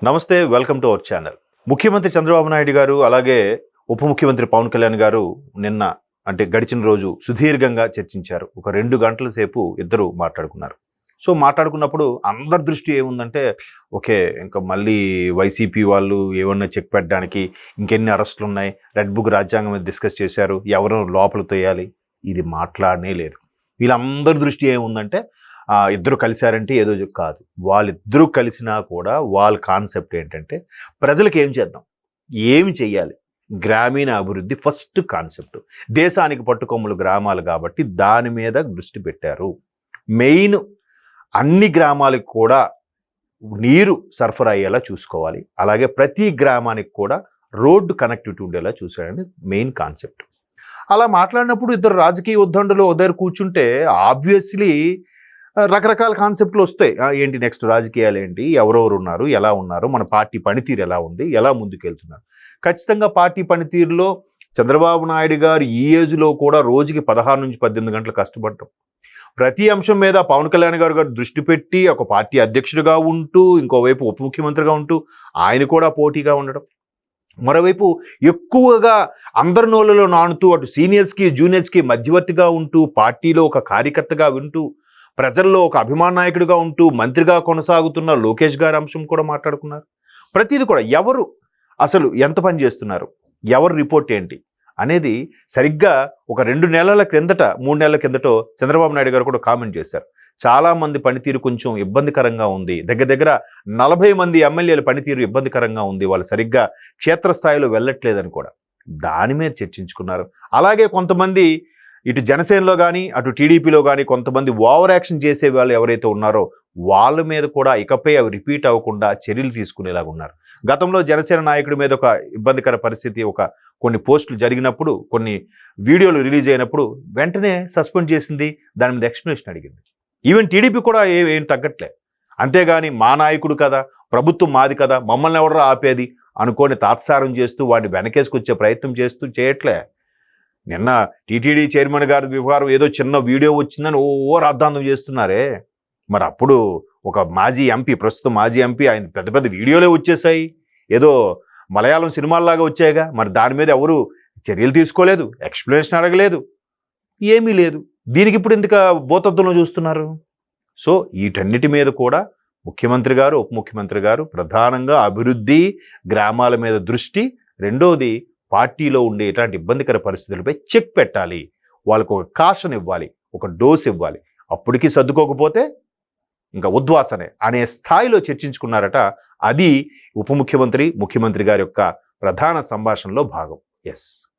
నమస్తే, welcome to our channel. ముఖ్యమంత్రి చంద్రబాబు నాయుడు గారు అలాగే ఉప ముఖ్యమంత్రి పవన్ కళ్యాణ్ గారు నిన్న గడిచిన రోజు సుదీర్ఘంగా చర్చించారు. ఒక 2 గంటల సేపు ఇద్దరు మాట్లాడుకున్నారు. సో మాట్లాడుకున్నప్పుడు అందరి దృష్టి ఏముందంటే, ఓకే, ఇంకా మళ్ళీ వైసీపీ వాళ్ళు ఏమన్నా చెక్ పెట్టడానికి ఇంకెన్ని అరెస్టులు ఉన్నాయి, రెడ్ బుక్ రాజ్యాంగం మీద డిస్కస్ చేశారు, ఎవరు లోపల తోయాలి, ఇది మాట్లాడనే లేదు. వీళ్ళందరి దృష్టి ఏముందంటే, ఇద్దరు కలిశారంటే ఏదో కాదు, వాళ్ళిద్దరూ కలిసినా కూడా వాళ్ళ కాన్సెప్ట్ ఏంటంటే, ప్రజలకు ఏం చేద్దాం, ఏమి చెయ్యాలి, గ్రామీణ అభివృద్ధి ఫస్ట్ కాన్సెప్ట్. దేశానికి పట్టుకొమ్మలు గ్రామాలు కాబట్టి దాని మీద దృష్టి పెట్టారు. మెయిన్ అన్ని గ్రామాలకు కూడా నీరు సరఫరా అయ్యేలా చూసుకోవాలి, అలాగే ప్రతి గ్రామానికి కూడా రోడ్డు కనెక్టివిటీ ఉండేలా చూసాడని మెయిన్ కాన్సెప్ట్. అలా మాట్లాడినప్పుడు ఇద్దరు రాజకీయ ఉద్దండులు దగ్గర కూర్చుంటే ఆబ్వియస్లీ రకరకాల కాన్సెప్ట్లు వస్తాయి. ఏంటి నెక్స్ట్ రాజకీయాలు ఏంటి, ఎవరెవరు ఉన్నారు, ఎలా ఉన్నారు, మన పార్టీ పనితీరు ఎలా ఉంది, ఎలా ముందుకెళ్తున్నారు. ఖచ్చితంగా పార్టీ పనితీరులో చంద్రబాబు నాయుడు గారు ఈ ఏజ్లో కూడా రోజుకి 16 నుంచి 18 గంటలు కష్టపడటం, ప్రతి అంశం మీద పవన్ కళ్యాణ్ గారు దృష్టి పెట్టి ఒక పార్టీ అధ్యక్షుడిగా ఉంటూ, ఇంకోవైపు ఉప ముఖ్యమంత్రిగా ఉంటూ ఆయన కూడా పోటీగా ఉండడం, మరోవైపు ఎక్కువగా అందరి నోళ్ళలో నానుతూ అటు సీనియర్స్కి జూనియర్స్కి మధ్యవర్తిగా ఉంటూ, పార్టీలో ఒక కార్యకర్తగా వింటూ, ప్రజల్లో ఒక అభిమాన నాయకుడిగా ఉంటూ మంత్రిగా కొనసాగుతున్న లోకేష్ గారి అంశం కూడా మాట్లాడుకున్నారు. ప్రతిదీ కూడా ఎవరు అసలు ఎంత పని చేస్తున్నారు, ఎవరు రిపోర్ట్ ఏంటి అనేది సరిగ్గా ఒక 2 నెలల క్రిందట 3 నెలల కిందటో చంద్రబాబు నాయుడు గారు కూడా కామెంట్ చేశారు. చాలామంది పనితీరు కొంచెం ఇబ్బందికరంగా ఉంది, దగ్గర 40 మంది ఎమ్మెల్యేల పనితీరు ఇబ్బందికరంగా ఉంది, వాళ్ళు సరిగ్గా క్షేత్రస్థాయిలో వెళ్ళట్లేదని కూడా దాని మీద చర్చించుకున్నారు. అలాగే కొంతమంది ఇటు జనసేనలో కానీ అటు టీడీపీలో కానీ కొంతమంది ఓవర్ యాక్షన్ చేసే వాళ్ళు ఎవరైతే ఉన్నారో వాళ్ళ మీద కూడా ఇకపై అవి రిపీట్ అవ్వకుండా చర్యలు తీసుకునేలాగా ఉన్నారు. గతంలో జనసేన నాయకుడి మీద ఒక ఇబ్బందికర పరిస్థితి, కొన్ని పోస్టులు జరిగినప్పుడు, కొన్ని వీడియోలు రిలీజ్ అయినప్పుడు వెంటనే సస్పెండ్ చేసింది, దాని మీద ఎక్స్ప్లెనేషన్ అడిగింది. ఈవెన్ టీడీపీ కూడా ఏం తగ్గట్లే. అంతేగాని మా నాయకుడు కదా, ప్రభుత్వం మాది కదా, మమ్మల్ని ఎవడరా ఆపేది అనుకోని తాత్సారం చేస్తూ వాడిని వెనకేసుకొచ్చే ప్రయత్నం చేయట్లే. నిన్న టీటీడీ చైర్మన్ గారి వ్యవహారం ఏదో చిన్న వీడియో వచ్చిందని రాద్ధాంతం చేస్తున్నారే, మరి అప్పుడు ఒక మాజీ ఎంపీ, ప్రస్తుతం మాజీ ఎంపీ, ఆయన పెద్ద పెద్ద వీడియోలే వచ్చేసాయి, ఏదో మలయాళం సినిమాల్లాగా వచ్చాయిగా, మరి దాని మీద ఎవరు చర్యలు తీసుకోలేదు, ఎక్స్ప్లెనేషన్ అడగలేదు, ఏమీ లేదు. దీనికి ఇప్పుడు ఎందుకు భూతత్వంలో చూస్తున్నారు? సో వీటన్నిటి మీద కూడా ముఖ్యమంత్రి గారు ఉప ముఖ్యమంత్రి గారు ప్రధానంగా అభివృద్ధి, గ్రామాల మీద దృష్టి, రెండోది పార్టీలో ఉండే ఇట్లాంటి ఇబ్బందికర పరిస్థితులపై చెక్ పెట్టాలి, వాళ్ళకు ఒక కాషన్ ఇవ్వాలి, ఒక డోస్ ఇవ్వాలి, అప్పటికి సర్దుకోకపోతే ఇంకా ఉద్వాసనే అనే స్థాయిలో చర్చించుకున్నారట. అది ఉప ముఖ్యమంత్రి ముఖ్యమంత్రి గారి యొక్క ప్రధాన సంభాషణలో భాగం. ఎస్.